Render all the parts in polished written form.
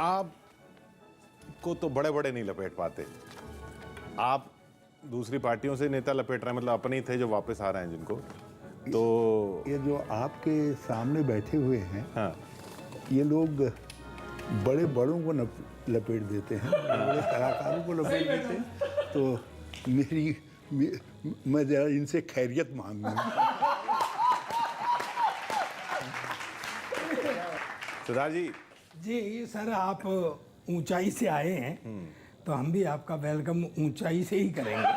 आप को तो बड़े बड़े नहीं लपेट पाते, आप दूसरी पार्टियों से नेता लपेट रहे हैं, मतलब अपने ही थे जो वापस आ रहे हैं जिनको, तो ये जो आपके सामने बैठे हुए हैं, हाँ, ये लोग बड़े बड़ों को लपेट देते हैं, बड़े कलाकारों को लपेट देते हैं। तो मैं जरा इनसे खैरियत मांगूंगा। सरदार जी। जी सर, आप ऊंचाई से आए हैं तो हम भी आपका वेलकम ऊंचाई से ही करेंगे।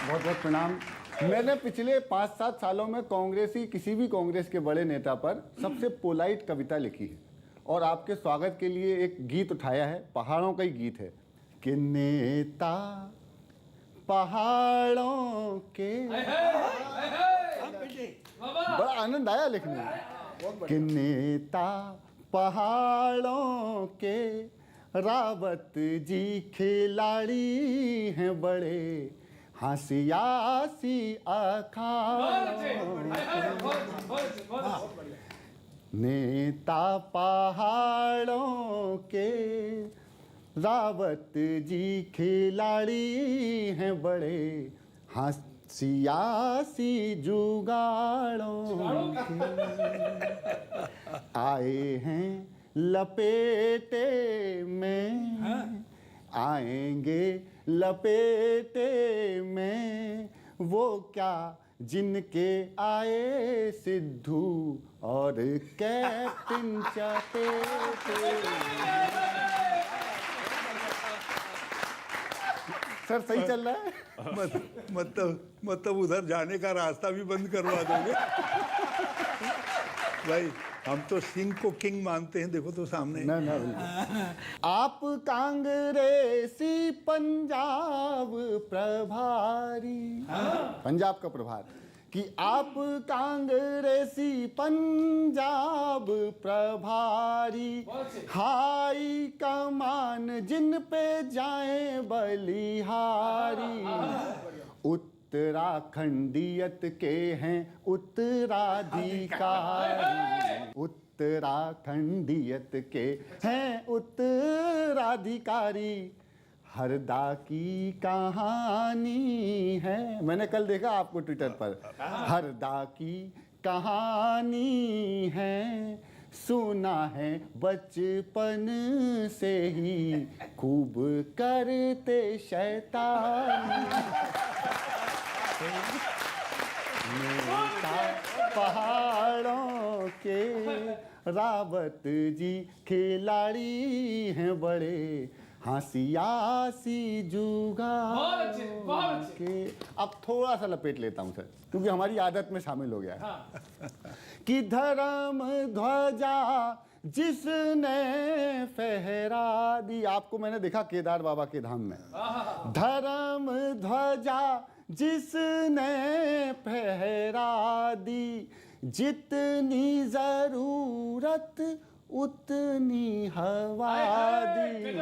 बहुत बहुत प्रणाम। मैंने पिछले 5-7 सालों में किसी भी कांग्रेस के बड़े नेता पर सबसे पोलाइट कविता लिखी है और आपके स्वागत के लिए एक गीत उठाया है, पहाड़ों का ही गीत है कि नेता पहाड़ों के। बड़ा आनंद आया लिखने में कि नेता पहाड़ों के, रावत जी खिलाड़ी हैं बड़े, हंसियासी अखाड़ों। नेता पहाड़ों के, रावत जी खिलाड़ी हैं बड़े, हंसियासी जुगाड़ों के। आए हैं लपेटे में, आएंगे लपेटे में, वो क्या जिनके आए सिद्धू और कैप्टन चपेटे। सर सही चल रहा है? मतलब उधर जाने का रास्ता भी बंद करवा दोगे? भाई हम तो सिंह को किंग मानते हैं, देखो तो सामने। ना आप कांग्रेसी पंजाब प्रभारी, पंजाब का प्रभार, कि आप कांग्रेसी पंजाब प्रभारी, हाई कमान जिन पे जाए बलिहारी, उत्तराखंडियत के हैं उत्तराधिकारी, उत्तराखंडियत के हैं उत्तराधिकारी, हरदा की कहानी है। मैंने कल देखा आपको ट्विटर पर, हरदा की कहानी है, सुना है बचपन से ही खूब करते शैतानी। नेता पहाड़ों के, रावत जी खिलाड़ी हैं बड़े, हंसियासी जुगाड़ों के। अब थोड़ा सा लपेट लेता हूं सर, क्योंकि हमारी आदत में शामिल हो गया है। कि धर्म ध्वजा जिसने फहरा दी, आपको मैंने देखा केदार बाबा के धाम में, धर्म ध्वजा जिसने फहरा दी, जितनी जरूरत उतनी हवा दी,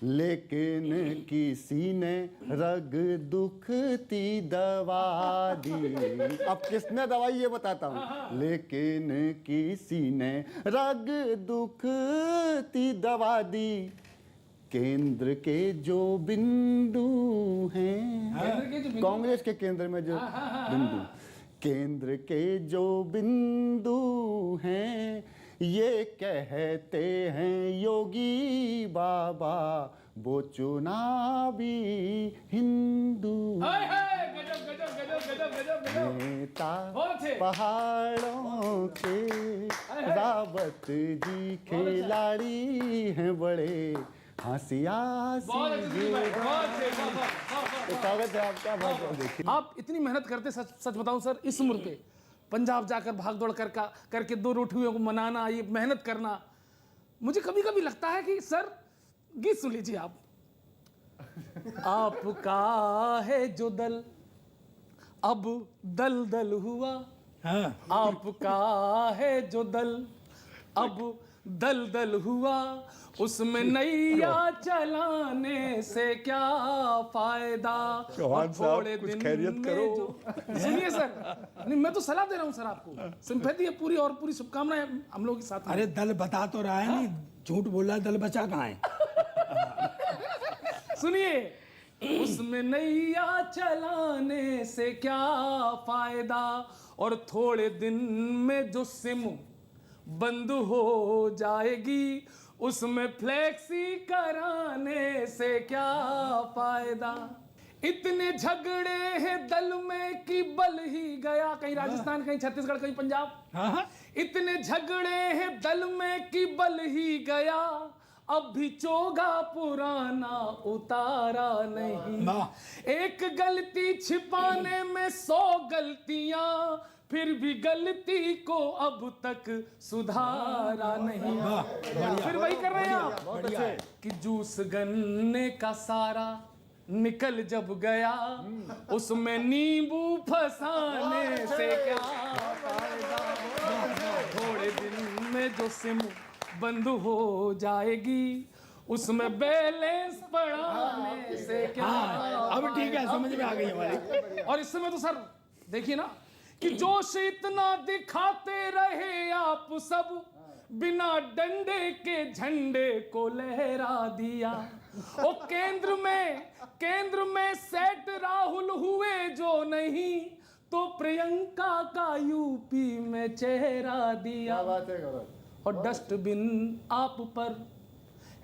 लेकिन किसी ने रग दुखती दवा दी। अब किसने दवाई ये बताता हूँ, लेकिन किसी ने रग दुखती दवा दी, केंद्र के जो बिंदु हैं, कांग्रेस के केंद्र में जो बिंदु, केंद्र के जो बिंदु हैं, ये कहते हैं योगी बाबा वो चुनावी हिंदू। नेता पहाड़ों के, रावत जी खिलाड़ी हैं बड़े, हंसियासी। स्वागत है आपका। देखिए आप इतनी मेहनत करते, सच बताऊं सर, इस उम्र पे पंजाब जाकर भाग दौड़ करके 2 रोटियों को मनाना, ये मेहनत करना, मुझे कभी कभी लगता है कि सर गीत सुन लीजिए आप। आपका है जो दल अब दल हुआ, आपका है जो दल अब दल दल हुआ, उसमें नैया चलाने से क्या फायदा। चौहान और साहब, थोड़े कुछ दिन खैरियत में करो। सुनिए सर, नहीं मैं तो सलाह दे रहा हूँ सर आपको, सिंपैथी है पूरी और पूरी शुभकामनाएं हम लोग के साथ हैं। अरे दल बता तो रहा है, नहीं झूठ बोल रहा है, दल बचा कहाँ है? सुनिए, उसमें नैया चलाने से क्या फायदा, और थोड़े दिन में जो सिम बंद हो जाएगी, उसमें फ्लेक्सी कराने से क्या फायदा। इतने झगड़े हैं दल में कि बल ही गया, कहीं राजस्थान, कहीं छत्तीसगढ़, कहीं पंजाब। हाँ, इतने झगड़े हैं दल में कि बल ही गया, अब भी चोगा पुराना उतारा नहीं। वाह। एक गलती छिपाने में 100 गलतियां, फिर भी गलती को अब तक सुधारा नहीं। फिर वही कर रहे हैं आप कि जूस गन्ने का सारा निकल जब गया, उसमें नींबू फंसाने से क्या फायदा। थोड़े दिन में जो सिम बंद हो जाएगी, उसमें बैलेंस बढ़ाने से क्या। अब ठीक है, समझ में आ गई हमारी। और इस समय तो सर देखिए ना कि जोश इतना दिखाते रहे आप सब, बिना डंडे के झंडे को लहरा दिया। ओ केंद्र में सेट राहुल हुए जो नहीं, तो प्रियंका का यूपी में चेहरा दिया। और डस्टबिन आप पर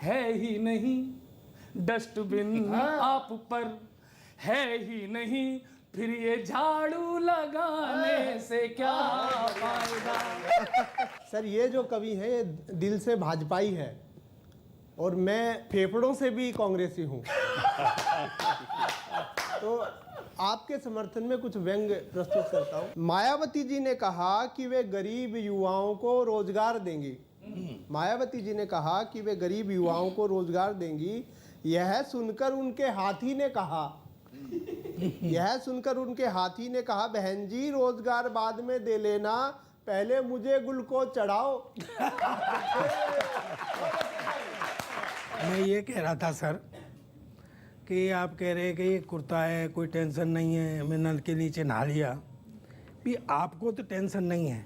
है ही नहीं, डस्टबिन आप पर है ही नहीं, फिर ये झाड़ू लगाने से क्या फायदा। सर ये जो कवि है ये दिल से भाजपाई है, और मैं फेफड़ों से भी कांग्रेसी हूँ। तो आपके समर्थन में कुछ व्यंग्य प्रस्तुत करता हूँ। मायावती जी ने कहा कि वे गरीब युवाओं को रोजगार देंगी। मायावती जी ने कहा कि वे गरीब युवाओं को रोजगार देंगी। यह सुनकर उनके हाथी ने कहा, यह सुनकर उनके हाथी ने कहा, बहन जी रोजगार बाद में दे लेना, पहले मुझे ग्लूकोज चढ़ाओ। मैं ये कह रहा था सर कि आप कह रहे हैं कि ये कुर्ता है, कोई टेंशन नहीं है, मैं नल के नीचे नहा लिया। भी आपको तो टेंशन नहीं है,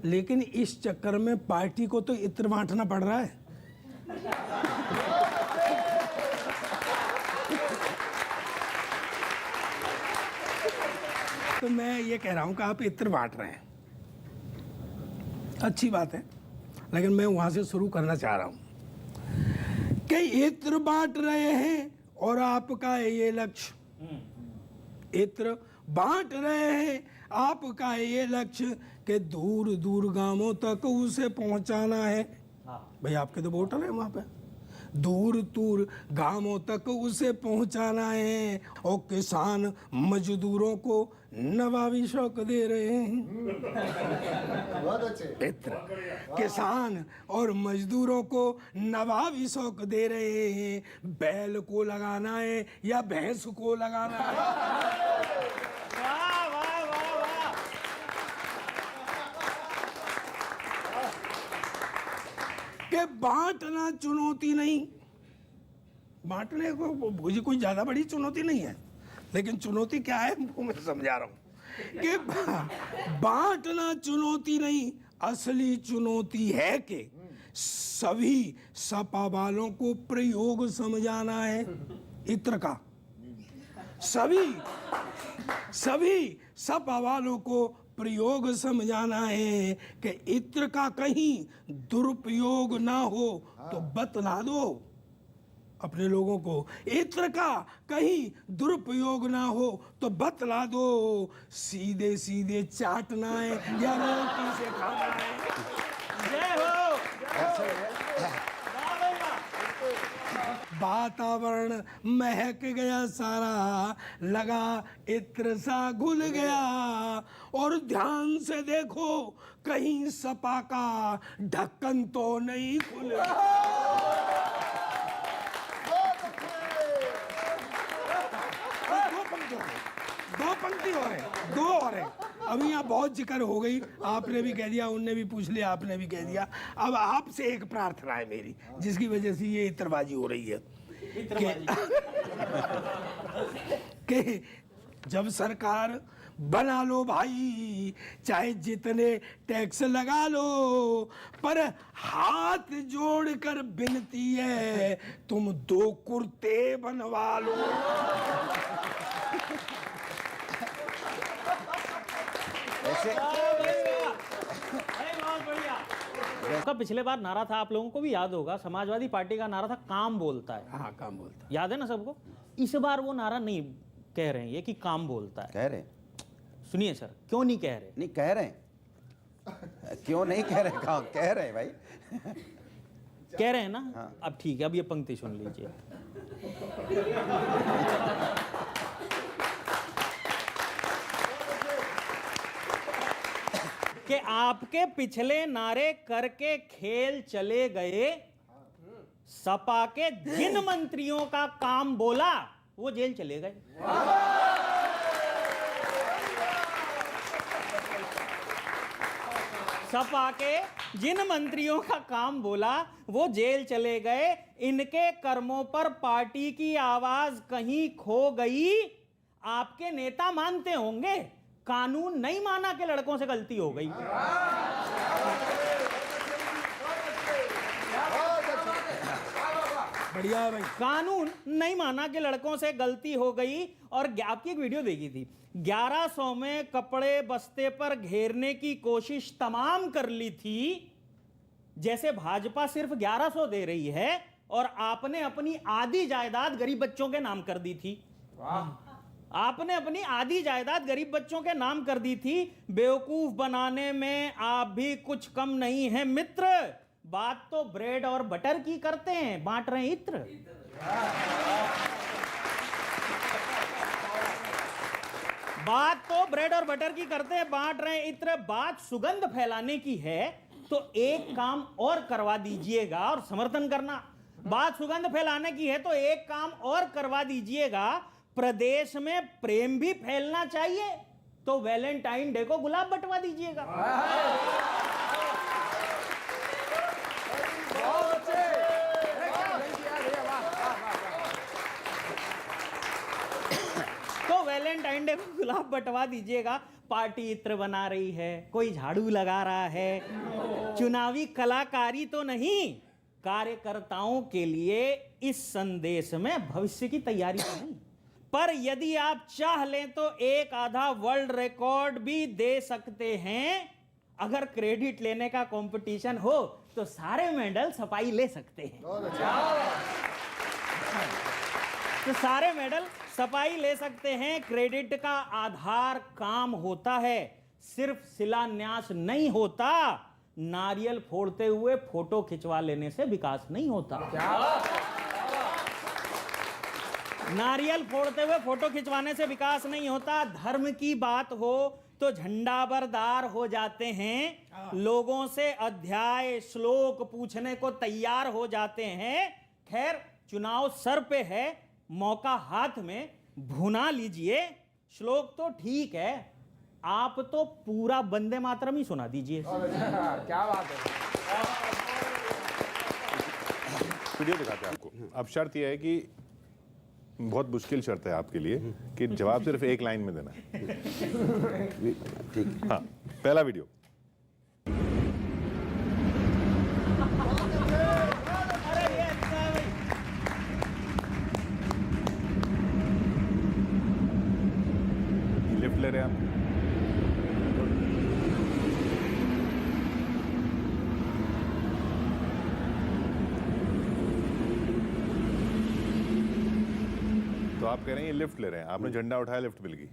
लेकिन इस चक्कर में पार्टी को तो इत्र बांटना पड़ रहा है। तो मैं ये कह रहा हूँ कि आप इत्र बांट रहे हैं, अच्छी बात है, लेकिन मैं वहाँ से शुरू करना चाह रहा हूँ कि इत्र बांट रहे हैं और आपका है ये लक्ष्य, इत्र बांट रहे हैं, आपका है ये लक्ष्य कि दूर दूर गांवों तक उसे पहुंचाना है। भाई आपके तो वोटर है वहां पे, दूर दूर गांवों तक उसे पहुंचाना है। और किसान मजदूरों को नवाबी शौक दे रहे हैं। इत्र किसान और मजदूरों को नवाबी शौक दे रहे हैं। बैल को लगाना है या भैंस को लगाना है। कि बांटना चुनौती नहीं, बांटने को मुझे कोई ज्यादा बड़ी चुनौती नहीं है, लेकिन चुनौती क्या है वो मैं समझा रहा हूं कि बांटना चुनौती नहीं, असली चुनौती है कि सभी सपा वालों को प्रयोग समझाना है इत्र का। सभी सपा वालों को प्रयोग समझाना है कि इत्र का कहीं दुरुपयोग ना हो तो बतला दो अपने लोगों को। इत्र का कहीं दुरुपयोग ना हो तो बतला दो। सीधे सीधे चाटना है या रोटी से खाना है। जय हो। वातावरण महक गया सारा, लगा इत्र सा घुल गया। और ध्यान से देखो कहीं सपा का ढक्कन तो नहीं खुल गया। दो पंक्ति हो रहे, दो हो रहे। अभी यहाँ बहुत जिक्र हो गई, आपने भी कह दिया, उनने भी पूछ लिया, आपने भी कह दिया। अब आपसे एक प्रार्थना है मेरी, जिसकी वजह से ये इतरबाजी हो रही है कि जब सरकार बना लो भाई, चाहे जितने टैक्स लगा लो, पर हाथ जोड़कर विनती है तुम 2 कुर्ते बनवा लो। का पिछले बार नारा था, आप लोगों को भी याद होगा, समाजवादी पार्टी का नारा था काम बोलता है। हाँ, काम बोलता याद है ना सबको? इस बार वो नारा नहीं कह रहे हैं ये कि काम बोलता है। कह रहे? सुनिए सर, क्यों नहीं कह रहे? नहीं कह रहे, क्यों नहीं कह रहे? कहाँ कह रहे भाई? कह रहे हैं ना? हाँ। अब ठीक है, अब ये पंक्ति सुन लीजिए। कि आपके पिछले नारे करके खेल चले गए, सपा के जिन मंत्रियों का काम बोला वो जेल चले गए। सपा के जिन मंत्रियों का काम बोला वो जेल चले गए। इनके कर्मों पर पार्टी की आवाज कहीं खो गई। आपके नेता मानते होंगे कानून नहीं माना कि लड़कों से गलती हो गई। बढ़िया भाई। कानून नहीं माना कि लड़कों से गलती हो गई। और आपकी एक वीडियो देखी थी, 1100 में कपड़े बस्ते पर घेरने की कोशिश तमाम कर ली थी। जैसे भाजपा सिर्फ 1100 दे रही है और आपने अपनी आधी जायदाद गरीब बच्चों के नाम कर दी थी। आपने अपनी आधी जायदाद गरीब बच्चों के नाम कर दी थी। बेवकूफ बनाने में आप भी कुछ कम नहीं है मित्र। बात तो ब्रेड और बटर की करते हैं, बांट रहे हैं इत्र। बात तो ब्रेड और बटर की करते हैं, बांट रहे हैं इत्र। बात सुगंध फैलाने की है तो एक काम और करवा दीजिएगा और समर्थन करना। बात सुगंध फैलाने की है तो एक काम और करवा दीजिएगा। प्रदेश में प्रेम भी फैलना चाहिए तो वैलेंटाइन डे को गुलाब बंटवा दीजिएगा। तो वैलेंटाइन डे को गुलाब बंटवा दीजिएगा। पार्टी इत्र बना रही है, कोई झाड़ू लगा रहा है, चुनावी कलाकारी तो नहीं, कार्यकर्ताओं के लिए इस संदेश में भविष्य की तैयारी तो नहीं। पर यदि आप चाह लें तो एक आधा वर्ल्ड रिकॉर्ड भी दे सकते हैं। अगर क्रेडिट लेने का कंपटीशन हो तो सारे मेडल सपाई ले सकते हैं। तो सारे मेडल सपाई ले सकते हैं। क्रेडिट का आधार काम होता है, सिर्फ शिलान्यास नहीं होता। नारियल फोड़ते हुए फोटो खिंचवा लेने से विकास नहीं होता। नारियल फोड़ते हुए फोटो खिंचवाने से विकास नहीं होता। धर्म की बात हो तो झंडाबरदार हो जाते हैं, लोगों से अध्याय श्लोक पूछने को तैयार हो जाते हैं। खैर, चुनाव सर पे है, मौका हाथ में, भुना लीजिए। श्लोक तो ठीक है, आप तो पूरा वंदे मातरम ही सुना दीजिए। क्या बात है। वीडियो दिखाते हैं आपको। अब शर्त यह है कि बहुत मुश्किल शर्त है आपके लिए कि जवाब सिर्फ एक लाइन में देना है। ठीक। हाँ, पहला वीडियो। लिफ्ट ले रहे हैं आप। तो आप कह रहे हैं ये लिफ्ट ले रहे हैं, आपने झंडा उठाया, लिफ्ट मिल गई।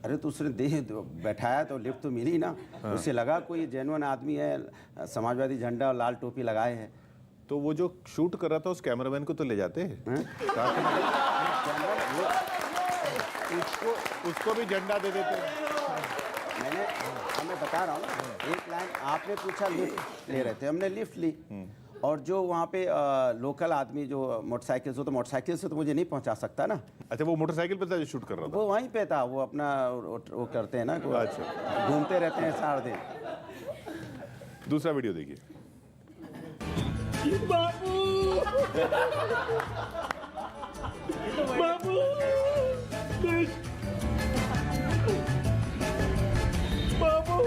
अरे तो उसने बैठाया तो लिफ्ट तो मिली ना। हाँ। उससे लगा कोई जेन्युइन आदमी है, समाजवादी झंडा और लाल टोपी लगाए है। तो वो जो शूट कर रहा था उस कैमरामैन को तो ले जाते हैं। उसको भी झंडा दे देते हैं। मैं बता रहा हूँ ना, एक लाइन आपने पूछा लिफ्ट ले रहे थे, हमने लिफ्ट ली। और जो वहाँ पे लोकल आदमी जो मोटरसाइकिल से, तो मोटरसाइकिल से तो मुझे नहीं पहुँचा सकता ना, अच्छा वो मोटरसाइकिल पे था जो शूट कर रहा था? वो वहीं पे था, वो अपना वो करते हैं ना, अच्छा घूमते रहते हैं सारा दिन। दूसरा वीडियो देखिए। बाबू बाबू बाबू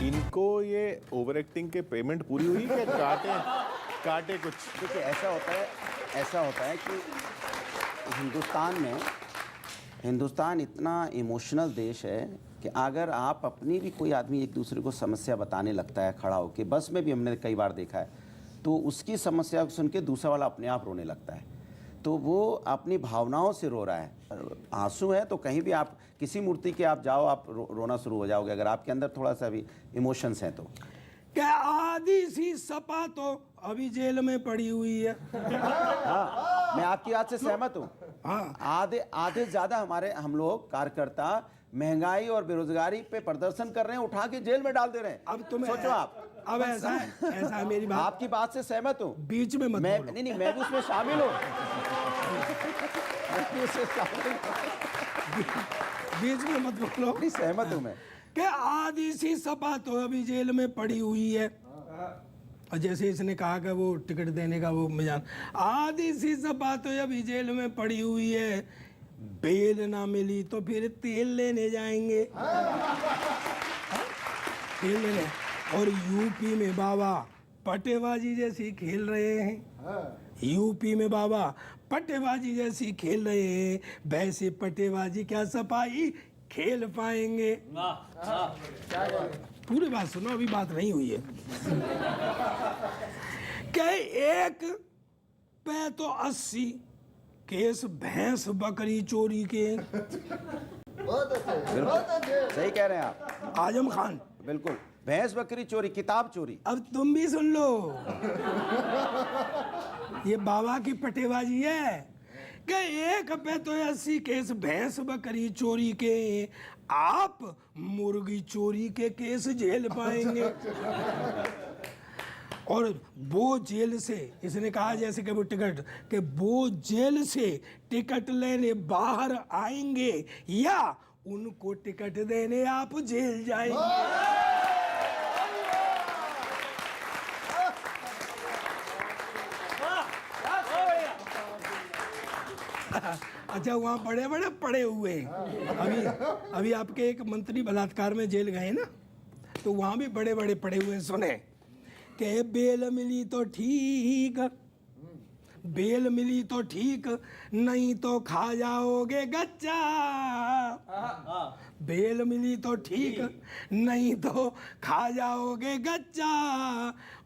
इनको ये ओवर एक्टिंग के पेमेंट पूरी हुई क्या काटे कुछ? देखिए ऐसा होता है कि हिंदुस्तान इतना इमोशनल देश है कि अगर आप अपनी भी कोई आदमी एक दूसरे को समस्या बताने लगता है खड़ा होकर, बस में भी हमने कई बार देखा है, तो उसकी समस्या को सुन के दूसरा वाला अपने आप रोने लगता है। तो वो अपनी भावनाओं से रो रहा है। आंसू है तो कहीं भी आप किसी मूर्ति के आप जाओ, आप रोना शुरू हो जाओगे अगर आपके अंदर थोड़ा सा भी इमोशंस हैं तो। क्या आधी सी सपा तो अभी जेल में पड़ी हुई है। हाँ, मैं आपकी बात से सहमत हूँ। हाँ। आधे ज्यादा हम लोग कार्यकर्ता महंगाई और बेरोजगारी पे प्रदर्शन कर रहे हैं, उठा के जेल में डाल दे रहे हैं। अब तुम्हें सोचो आप। अब ऐसा है मेरी बात, आपकी बात से सहमत हूँ। बीच में मत बोलो। नहीं, मैं भी उसमें शामिल हूँ। बीच में मत बोलो। नहीं, सहमत हूँ मैं कि आधी सी सपा तो अभी जेल में पड़ी हुई है। और जैसे इसने कहा कि वो टिकट देने का वो मिजान, आधी सी सपा तो अभी जेल में पड़ी हुई है, बेल ना मिली तो फिर तेल लेने जाएंगे। तेल लेने। और यूपी में बाबा पटेबाजी जैसी खेल रहे हैं। यूपी में बाबा पटेबाजी जैसी खेल रहे हैं, वैसे पटेबाजी क्या सपाई खेल पाएंगे। पूरी बात सुनो, अभी बात नहीं हुई है। क्या एक पे तो 80 केस भैंस बकरी चोरी के। सही कह रहे हैं आप। आजम खान बिल्कुल, भैंस बकरी चोरी, किताब चोरी। अब तुम भी सुन लो, ये बाबा की पटेबाजी है कि एक पे तो 80 केस भैंस बकरी चोरी के, आप मुर्गी चोरी के केस झेल पाएंगे। और वो जेल से, इसने कहा जैसे कि वो टिकट, कि वो जेल से टिकट लेने बाहर आएंगे या उनको टिकट देने आप जेल जाएंगे। अच्छा, वहाँ बड़े बड़े पड़े हुए हैं। अभी आपके एक मंत्री बलात्कार में जेल गए ना, तो वहाँ भी बड़े बड़े पड़े हुए सुने कि बेल मिली तो ठीक, बेल मिली तो ठीक, नहीं तो खा जाओगे गच्चा। बेल मिली तो ठीक, नहीं तो खा जाओगे गच्चा।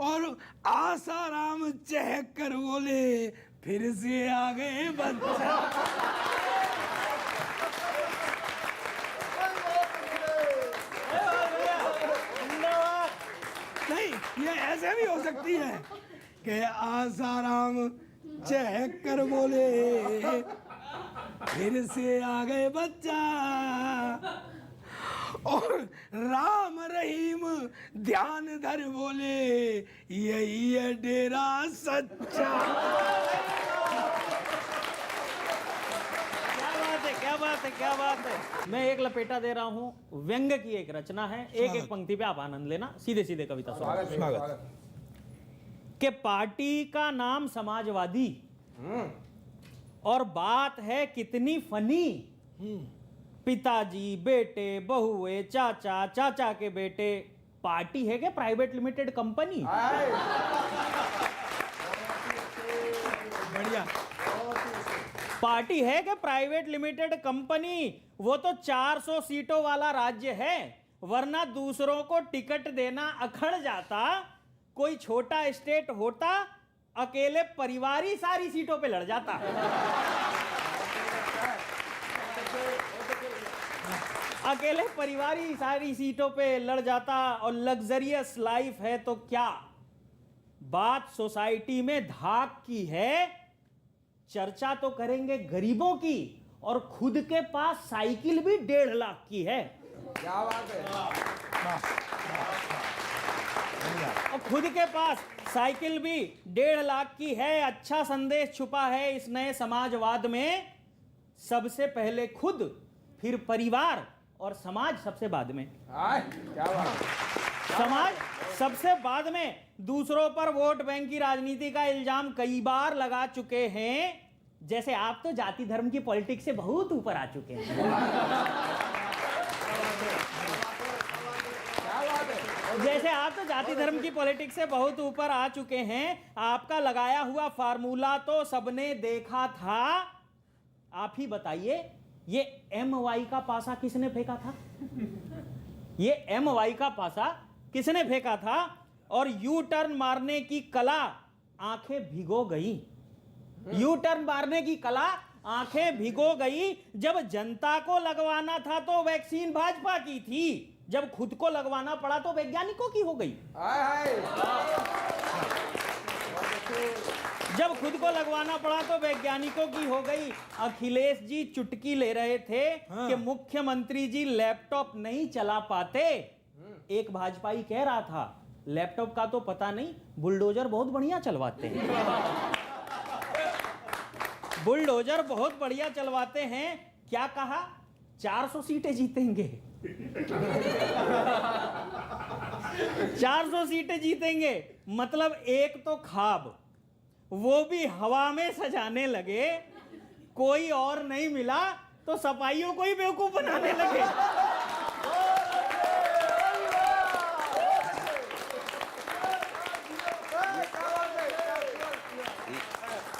और आसाराम चहक कर बोले, फिर से आ गए बच्चा। नहीं, ये ऐसे भी हो सकती है कि आसाराम चहक कर बोले, फिर से आ गए बच्चा। और राम रहीम ध्यान धर बोले, यही है डेरा सच्चा। क्या बात है। मैं एक लपेटा दे रहा हूं, व्यंग की एक रचना है, एक एक पंक्ति पे आप आनंद लेना, सीधे सीधे कविता सुनो। कि पार्टी का नाम समाजवादी और बात है कितनी फनी, पिताजी बेटे बहुए चाचा चाचा के बेटे, पार्टी है क्या प्राइवेट लिमिटेड कंपनी। बढ़िया। पार्टी है क्या प्राइवेट लिमिटेड कंपनी, वो तो 400 सीटों वाला राज्य है, वरना दूसरों को टिकट देना अखड़ जाता। कोई छोटा स्टेट होता, अकेले परिवार ही सारी सीटों पे लड़ जाता। अकेले परिवार ही सारी सीटों पे लड़ जाता। और लग्जरियस लाइफ है तो क्या, बात सोसाइटी में धाक की है, चर्चा तो करेंगे गरीबों की, और खुद के पास साइकिल भी 1.5 लाख की है। क्या बात है। और खुद के पास साइकिल भी 1.5 लाख की है। अच्छा संदेश छुपा है इस नए समाजवाद में। सबसे पहले खुद, फिर परिवार और समाज सबसे बाद में। क्या बात है। समाज सबसे बाद में। दूसरों पर वोट बैंक की राजनीति का इल्जाम कई बार लगा चुके हैं। जैसे आप तो जाति धर्म की पॉलिटिक्स से बहुत ऊपर आ चुके हैं। जैसे आप तो जाति धर्म की पॉलिटिक्स से बहुत ऊपर आ चुके हैं। आपका लगाया हुआ फार्मूला तो सबने देखा था। आप ही बताइए, ये MY का पासा किसने फेंका था? ये MY का पासा किसने फेंका था? और यू टर्न मारने की कला आंखें भिगो गई। यू टर्न मारने की कला आंखें भिगो गई। जब जनता को लगवाना था तो वैक्सीन भाजपा की थी, जब खुद को लगवाना पड़ा तो वैज्ञानिकों की हो गई। जब खुद को लगवाना पड़ा तो वैज्ञानिकों की हो गई। अखिलेश जी चुटकी ले रहे थे कि मुख्यमंत्री जी लैपटॉप नहीं चला पाते। एक भाजपाई कह रहा था लैपटॉप का तो पता नहीं, बुलडोजर बहुत बढ़िया चलवाते हैं। बुलडोजर बहुत बढ़िया चलवाते हैं। क्या कहा? 400 सीटें जीतेंगे। 400 सीटें जीतेंगे मतलब एक तो ख्वाब, वो भी हवा में सजाने लगे। कोई और नहीं मिला तो सपाइयों को ही बेवकूफ बनाने लगे।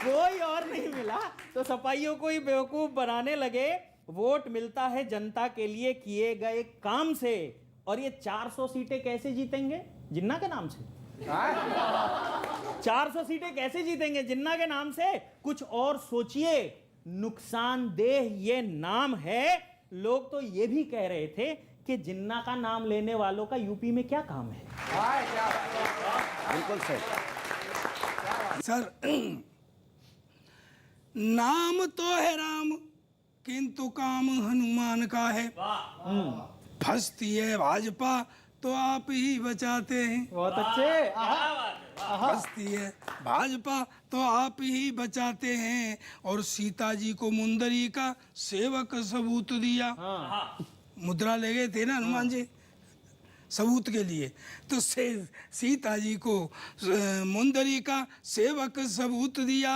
कोई और नहीं मिला तो सपाइयों को ही बेवकूफ बनाने लगे। वोट मिलता है जनता के लिए किए गए काम से। और ये 400 सीटें कैसे जीतेंगे? जिन्ना के नाम से। 400 सीटें कैसे जीतेंगे? जिन्ना के नाम से। कुछ और सोचिए, नुकसानदेह ये नाम है। लोग तो ये भी कह रहे थे कि जिन्ना का नाम लेने वालों का यूपी में क्या काम है। बिल्कुल सही सर, नाम तो है राम किंतु काम हनुमान का है। फंसती है भाजपा तो आप ही बचाते हैं। बहुत अच्छे। फंसती है भाजपा तो आप ही बचाते हैं। और सीता जी को मुंदरी का सेवक सबूत दिया। मुद्रा ले गए थे ना हनुमान जी सबूत के लिए, तो सीता जी को मुंदरी का सेवक सबूत दिया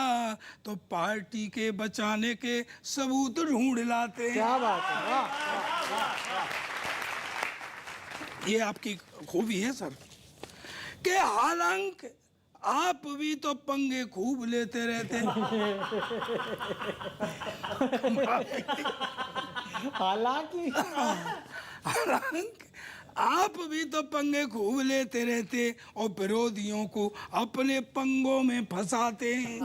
तो पार्टी के बचाने के सबूत ढूंढ लाते हैं। क्या बात है। ये आपकी खूबी है सर कि हालांकि आप भी तो पंगे खूब लेते रहते हैं। हालांकि आप भी तो पंगे खूब लेते रहते और विरोधियों को अपने पंगों में फंसाते हैं।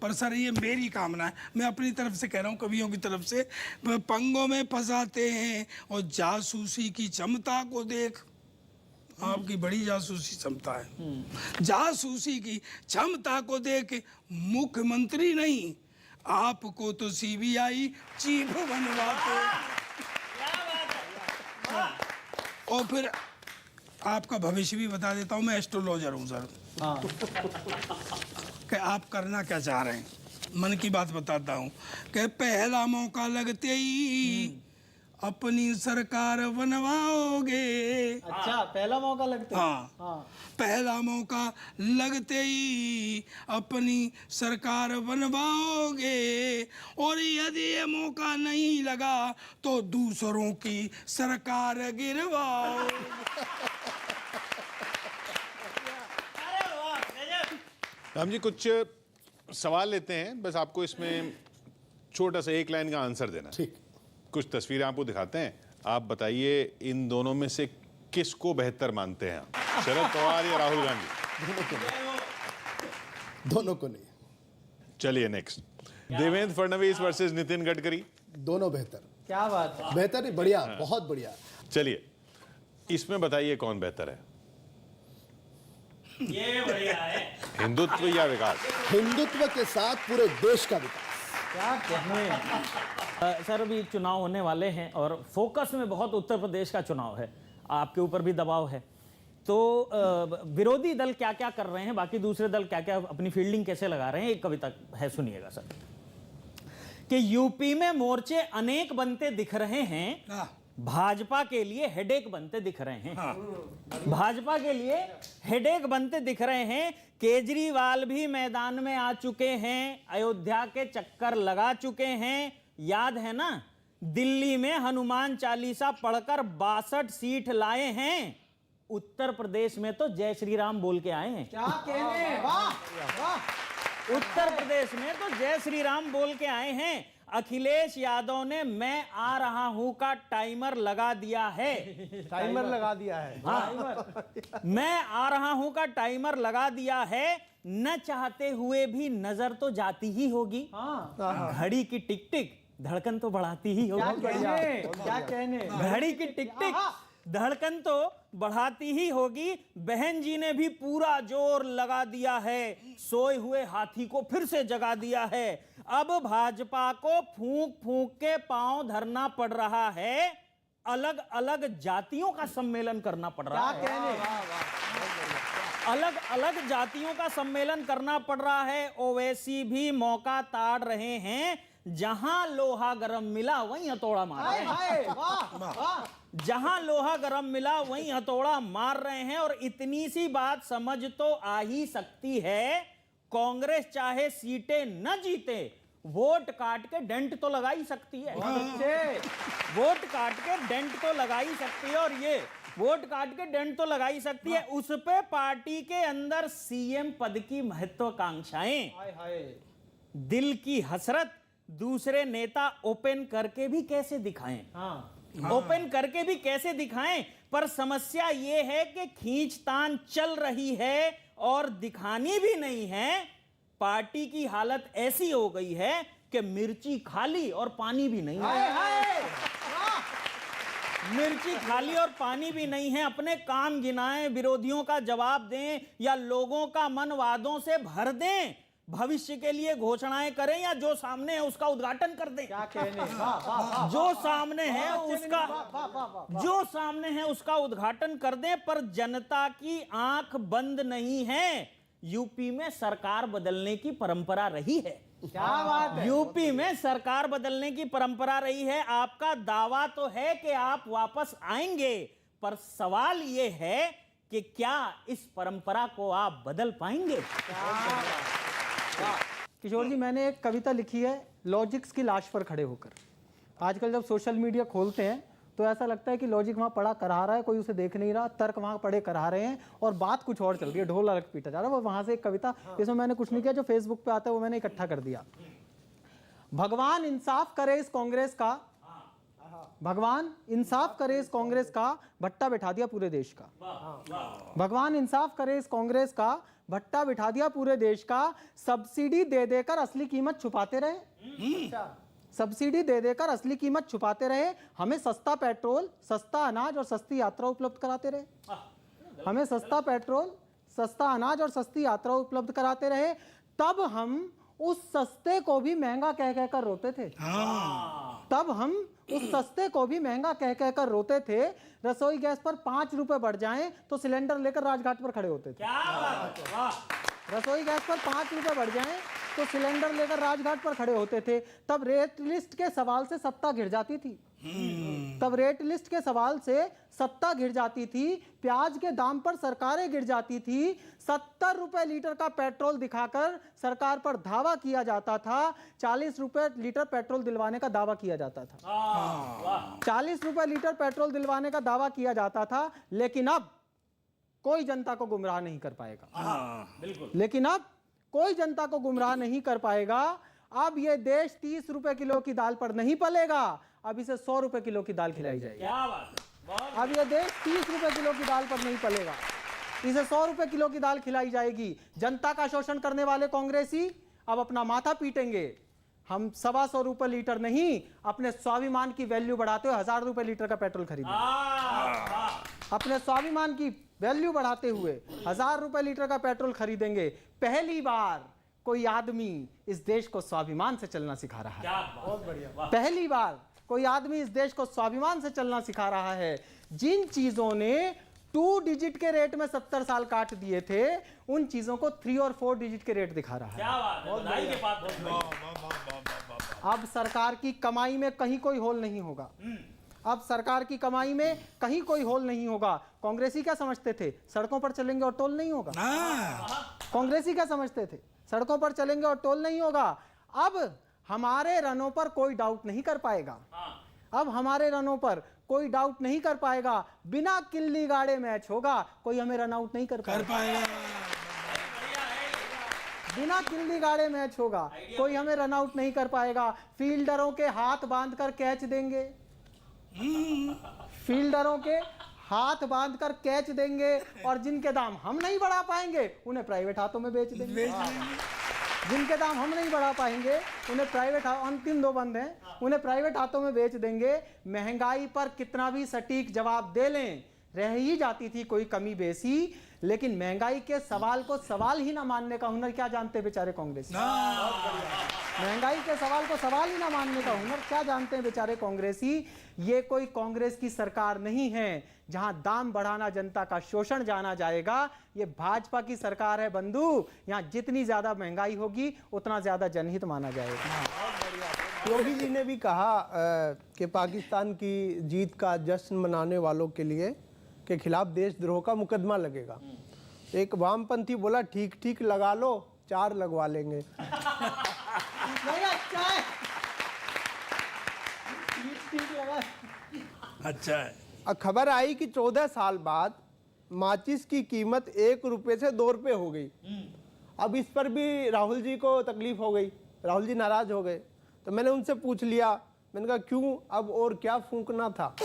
पर सर ये मेरी कामना है, मैं अपनी तरफ से कह रहा हूँ, कवियों की तरफ से, पंगों में फंसाते हैं। और जासूसी की क्षमता को देख, आपकी बड़ी जासूसी क्षमता है। जासूसी की क्षमता को देख मुख्यमंत्री नहीं, आपको तो CBI चीफ बनवाते। और फिर आपका भविष्य भी बता देता हूँ, मैं एस्ट्रोलॉजर हूँ सर। कि आप करना क्या चाह रहे हैं, मन की बात बताता हूँ कि पहला मौका लगते ही अपनी सरकार बनवाओगे। अच्छा, पहला मौका लगता है। हाँ, पहला मौका लगते ही अपनी सरकार बनवाओगे। और यदि ये मौका नहीं लगा तो दूसरों की सरकार गिरवाओ। राम जी कुछ सवाल लेते हैं, बस आपको इसमें छोटा सा एक लाइन का आंसर देना। ठीक। कुछ तस्वीरें आपको दिखाते हैं, आप बताइए इन दोनों में से किसको बेहतर मानते हैं आप? शरद पवार या राहुल गांधी? दोनों को नहीं। चलिए नेक्स्ट, देवेंद्र फडणवीस वर्सेस नितिन गडकरी। दोनों बेहतर। क्या बात है। बेहतर नहीं, बढ़िया, बहुत बढ़िया। चलिए इसमें बताइए कौन बेहतर है? ये बढ़िया है। हिंदुत्व या विकास? हिंदुत्व के साथ पूरे देश का विकास। सर अभी चुनाव होने वाले हैं और फोकस में बहुत उत्तर प्रदेश का चुनाव है, आपके ऊपर भी दबाव है, तो विरोधी दल क्या क्या कर रहे हैं, बाकी दूसरे दल क्या क्या अपनी फील्डिंग कैसे लगा रहे हैं, एक कविता है, सुनिएगा सर। कि यूपी में मोर्चे अनेक बनते दिख रहे हैं, भाजपा के लिए हेडेक बनते दिख रहे हैं। भाजपा के लिए हेडेक बनते दिख रहे हैं। केजरीवाल भी मैदान में आ चुके हैं, अयोध्या के चक्कर लगा चुके हैं, याद है ना, दिल्ली में हनुमान चालीसा पढ़कर 62 सीट लाए हैं, उत्तर प्रदेश में तो जय श्री राम बोल के आए हैं। क्या कहने, वाह वाह। उत्तर प्रदेश में तो जय श्री राम बोल के आए हैं। अखिलेश यादव ने मैं आ रहा हूं का टाइमर लगा दिया है। टाइमर लगा दिया है। हाँ, मैं आ रहा हूं का टाइमर लगा दिया है। न चाहते हुए भी नजर तो जाती ही होगी। घड़ी की टिक टिक धड़कन तो बढ़ाती ही होगी। क्या कहने, घड़ी की टिक टिक धड़कन तो बढ़ाती ही होगी। बहन जी ने भी पूरा जोर लगा दिया है, सोए हुए हाथी को फिर से जगा दिया है। अब भाजपा को फूंक फूंक के पांव धरना पड़ रहा है, अलग अलग जातियों का सम्मेलन करना पड़ रहा है। क्या कहने, अलग अलग जातियों का सम्मेलन करना पड़ रहा है। ओवैसी भी मौका ताड़ रहे हैं, जहां लोहा गरम मिला वहीं हथौड़ा मार रहे हैं। वाह वाह। जहां लोहा गरम मिला वहीं हथौड़ा मार रहे हैं। और इतनी सी बात समझ तो आ ही सकती है, कांग्रेस चाहे सीटें न जीते, वोट काट के डेंट तो लगा ही सकती है। वोट काट के डेंट तो लगा ही सकती है। और ये वोट काट के डेंट तो लगा ही सकती है। उस पे पार्टी के अंदर सीएम पद की महत्वाकांक्षाएं, दिल की हसरत दूसरे नेता ओपन करके भी कैसे दिखाएं। ओपन करके भी कैसे दिखाएं। पर समस्या यह है कि खींचतान चल रही है और दिखानी भी नहीं है। पार्टी की हालत ऐसी हो गई है कि मिर्ची खाली और पानी भी नहीं है। मिर्ची खाली और पानी भी नहीं है। अपने काम गिनाएं, विरोधियों का जवाब दें या लोगों का मन वादों से भर दें, भविष्य के लिए घोषणाएं करें या जो सामने है उसका उद्घाटन कर दें। क्या कहने, वाह वाह। जो सामने है उसका उद्घाटन कर दें। पर जनता की आंख बंद नहीं है। यूपी में सरकार बदलने की परंपरा रही है। क्या बात है। यूपी में सरकार बदलने की परंपरा रही है। आपका दावा तो है कि आप वापस आएंगे, पर सवाल यह है कि क्या इस परंपरा को आप बदल पाएंगे। किशोर जी, मैंने एक कविता लिखी है लॉजिक्स की लाश पर खड़े होकर। आजकल जब सोशल मीडिया खोलते हैं तो ऐसा लगता है कि लॉजिक वहाँ पड़ा करा रहा है, कोई उसे देख नहीं रहा, तर्क वहाँ पड़े करा रहे हैं और बात कुछ और चल रही है, ढोल अलग पीटा जा रहा है। वो वहाँ से एक कविता, इसमें मैंने कुछ नहीं किया, जो फेसबुक पे आता है वो मैंने इकट्ठा कर दिया। भगवान इंसाफ करे इस कांग्रेस का, भगवान इंसाफ करे इस कांग्रेस का, भट्टा बैठा दिया पूरे देश का। भगवान इंसाफ करे इस कांग्रेस का, भट्टा बिठा दिया पूरे देश का। सब्सिडी दे देकर असली कीमत छुपाते रहे। सब्सिडी दे देकर असली कीमत छुपाते रहे। हमें सस्ता पेट्रोल, सस्ता अनाज और सस्ती यात्रा उपलब्ध कराते रहे। हमें सस्ता पेट्रोल, सस्ता अनाज और सस्ती यात्रा उपलब्ध कराते रहे। तब हम उस सस्ते को भी महंगा कह कहकर रोते थे। तब हम उस सस्ते को भी महंगा कह कहकर रोते थे। रसोई गैस पर 5 रुपए बढ़ जाएं तो सिलेंडर लेकर राजघाट पर खड़े होते थे। रसोई गैस पर 5 रुपए बढ़ जाएं तो सिलेंडर लेकर राजघाट पर खड़े होते थे। तब रेट लिस्ट के सवाल से सत्ता गिर जाती थी। तब रेट लिस्ट के सवाल से सत्ता गिर जाती थी। प्याज के दाम पर सरकारें गिर जाती थी। 70 रुपए लीटर का पेट्रोल दिखाकर सरकार पर धावा किया जाता था। 40 रुपए लीटर पेट्रोल दिलवाने का दावा किया जाता था। 40 रुपए लीटर पेट्रोल दिलवाने का दावा किया जाता था। लेकिन अब कोई जनता को गुमराह नहीं कर पाएगा। लेकिन अब कोई जनता को गुमराह नहीं कर पाएगा। अब ये देश 30 रुपए किलो की दाल पर नहीं पलेगा। अब इसे 100 रुपए किलो की दाल खिलाई जाएगी। अब ये देश 30 रुपए किलो की दाल पर नहीं पलेगा, इसे 100 रुपए किलो की दाल खिलाई जाएगी। जनता का शोषण करने वाले कांग्रेसी अब अपना माथा पीटेंगे। हम 125 रुपए लीटर नहीं, अपने स्वाभिमान की वैल्यू बढ़ाते हुए 1000 रुपए लीटर का पेट्रोल खरीदेंगे। अपने स्वाभिमान की वैल्यू बढ़ाते हुए 1000 रुपए लीटर का पेट्रोल खरीदेंगे। कोई आदमी इस देश को स्वाभिमान से चलना सिखा रहा है। बहुत बढ़िया। पहली बार कोई आदमी इस देश को स्वाभिमान से चलना सिखा रहा है। जिन चीजों ने 2 डिजिट के रेट में 70 साल काट दिए थे, उन चीजों को 3 और 4 डिजिट के रेट दिखा रहा है। क्या बात है, बधाई के पात्र हैं। अब सरकार की कमाई में कहीं कोई होल नहीं होगा। अब सरकार की कमाई में कहीं कोई होल नहीं होगा। कांग्रेसी क्या समझते थे, सड़कों पर चलेंगे और टोल नहीं होगा। कांग्रेसी क्या समझते थे, सड़कों पर चलेंगे और टोल नहीं होगा। अब हमारे रनों पर कोई डाउट नहीं कर पाएगा। अब हमारे रनों पर कोई डाउट नहीं कर पाएगा। बिना किल्ली गाड़े मैच होगा, कोई हमें रन आउट नहीं कर पाएगा। बिना किल्ली गाड़े मैच होगा, कोई हमें रन आउट नहीं कर पाएगा। फील्डरों के हाथ बांधकर कैच देंगे, फील्डरों के हाथ बांधकर कैच देंगे, और जिनके दाम हम नहीं बढ़ा पाएंगे उन्हें प्राइवेट हाथों में बेच देंगे। जिनके दाम हम नहीं बढ़ा पाएंगे उन्हें प्राइवेट, अंतिम 2 बंद हैं, उन्हें प्राइवेट हाथों में बेच देंगे। महंगाई पर कितना भी सटीक जवाब दे लें, रह ही जाती थी कोई कमी बेसी, लेकिन महंगाई के सवाल को सवाल ही ना मानने का हुनर क्या जानते बेचारे कांग्रेसी। महंगाई के सवाल को सवाल ही ना मानने का हुनर क्या जानते हैं बेचारे कांग्रेसी। ये कोई कांग्रेस की सरकार नहीं है जहां दाम बढ़ाना जनता का शोषण जाना जाएगा। ये भाजपा की सरकार है बंधु, यहाँ जितनी ज्यादा महंगाई होगी उतना ज्यादा जनहित माना जाएगा। योगी जी ने भी कहा कि पाकिस्तान की जीत का जश्न मनाने वालों के लिए के खिलाफ देशद्रोह का मुकदमा लगेगा। एक वामपंथी बोला ठीक ठीक लगा लो, 4 लगवा लेंगे। अच्छा है। खबर आई कि 14 साल बाद माचिस की कीमत 1 रुपये से 2 रुपये हो गई। अब इस पर भी राहुल जी को तकलीफ हो गई, राहुल जी नाराज हो गए। तो मैंने उनसे पूछ लिया, मैंने कहा क्यों, अब और क्या फूंकना था।